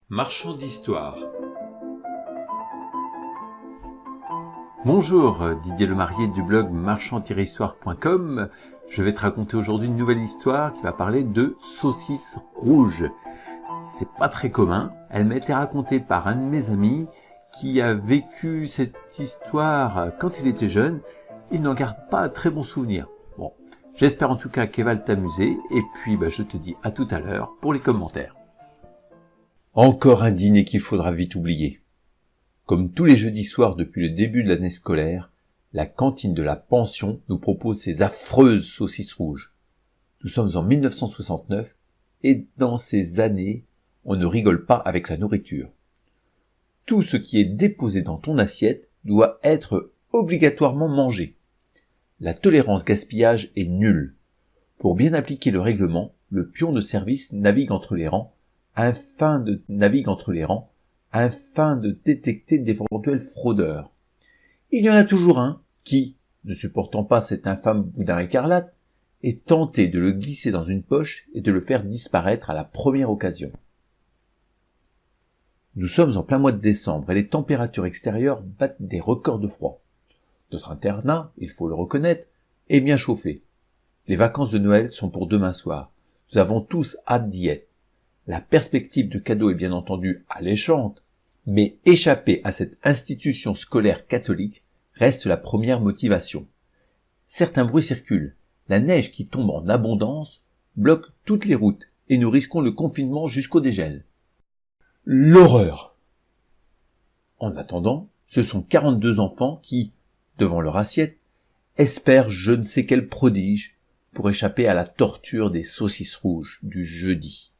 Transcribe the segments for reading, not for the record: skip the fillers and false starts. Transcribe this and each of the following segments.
Marchand d'histoire. Bonjour, Didier Lemarié du blog marchand-histoire.com. Je vais te raconter aujourd'hui une nouvelle histoire qui va parler de saucisses rouges. C'est pas très commun, elle m'a été racontée par un de mes amis qui a vécu cette histoire quand il était jeune. Il n'en garde pas un très bon souvenir. Bon, j'espère en tout cas qu'elle va t'amuser et puis je te dis à tout à l'heure pour les commentaires. Encore un dîner qu'il faudra vite oublier. Comme tous les jeudis soirs depuis le début de l'année scolaire, la cantine de la pension nous propose ces affreuses saucisses rouges. Nous sommes en 1969 et dans ces années, on ne rigole pas avec la nourriture. Tout ce qui est déposé dans ton assiette doit être obligatoirement mangé. La tolérance gaspillage est nulle. Pour bien appliquer le règlement, le pion de service navigue entre les rangs afin de détecter d'éventuels fraudeurs. Il y en a toujours un qui, ne supportant pas cet infâme boudin écarlate, est tenté de le glisser dans une poche et de le faire disparaître à la première occasion. Nous sommes en plein mois de décembre et les températures extérieures battent des records de froid. Notre internat, il faut le reconnaître, est bien chauffé. Les vacances de Noël sont pour demain soir. Nous avons tous hâte d'y être. La perspective de cadeaux est bien entendu alléchante, mais échapper à cette institution scolaire catholique reste la première motivation. Certains bruits circulent. La neige qui tombe en abondance bloque toutes les routes et nous risquons le confinement jusqu'au dégel. L'horreur! En attendant, ce sont 42 enfants qui, devant leur assiette, espèrent je ne sais quel prodige pour échapper à la torture des saucisses rouges du jeudi.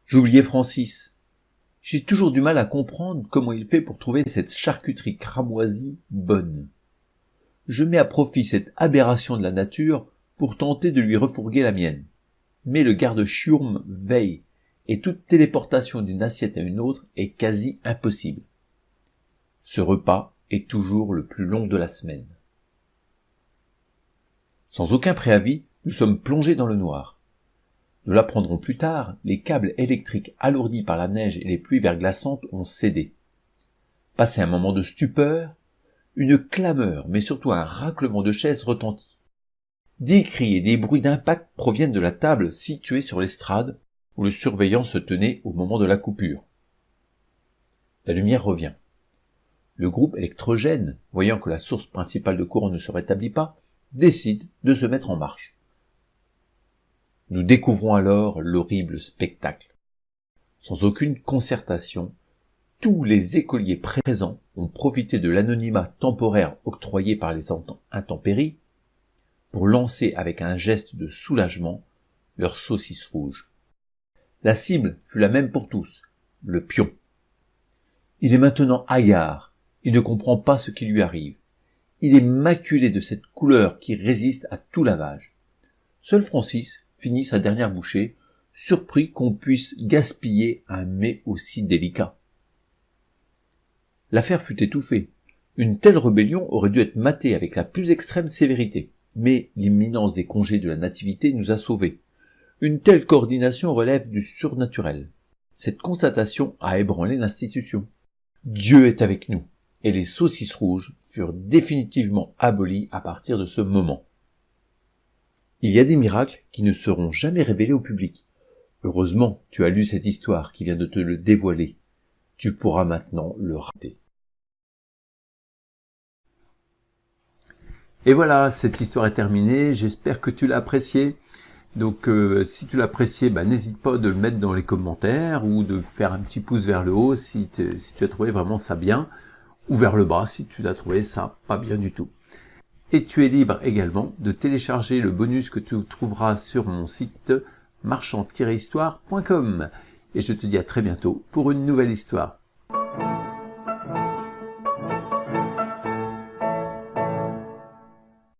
J'oubliais Francis. J'ai toujours du mal à comprendre comment il fait pour trouver cette charcuterie cramoisie bonne. Je mets à profit cette aberration de la nature pour tenter de lui refourguer la mienne. Mais le garde-chiourme veille, et toute téléportation d'une assiette à une autre est quasi impossible. Ce repas est toujours le plus long de la semaine. Sans aucun préavis, nous sommes plongés dans le noir. Nous l'apprendrons plus tard, les câbles électriques alourdis par la neige et les pluies verglaçantes ont cédé. Passé un moment de stupeur, une clameur, mais surtout un raclement de chaises retentit. Des cris et des bruits d'impact proviennent de la table située sur l'estrade où le surveillant se tenait au moment de la coupure. La lumière revient. Le groupe électrogène, voyant que la source principale de courant ne se rétablit pas, décide de se mettre en marche. Nous découvrons alors l'horrible spectacle. Sans aucune concertation, tous les écoliers présents ont profité de l'anonymat temporaire octroyé par les intempéries pour lancer avec un geste de soulagement leur saucisse rouge. La cible fut la même pour tous, le pion. Il est maintenant hagard, il ne comprend pas ce qui lui arrive. Il est maculé de cette couleur qui résiste à tout lavage. Seul Francis finit sa dernière bouchée, surpris qu'on puisse gaspiller un mets aussi délicat. L'affaire fut étouffée. Une telle rébellion aurait dû être matée avec la plus extrême sévérité, mais l'imminence des congés de la nativité nous a sauvés. Une telle coordination relève du surnaturel. Cette constatation a ébranlé l'institution. Dieu est avec nous, et les saucisses rouges furent définitivement abolies à partir de ce moment. Il y a des miracles qui ne seront jamais révélés au public. Heureusement, tu as lu cette histoire qui vient de te le dévoiler. Tu pourras maintenant le rater. Et voilà, cette histoire est terminée. J'espère que tu l'as appréciée. Donc, si tu l'as apprécié, n'hésite pas de le mettre dans les commentaires ou de faire un petit pouce vers le haut si tu as trouvé vraiment ça bien, ou vers le bas si tu l'as trouvé ça pas bien du tout. Et tu es libre également de télécharger le bonus que tu trouveras sur mon site marchand-histoire.com. Et je te dis à très bientôt pour une nouvelle histoire.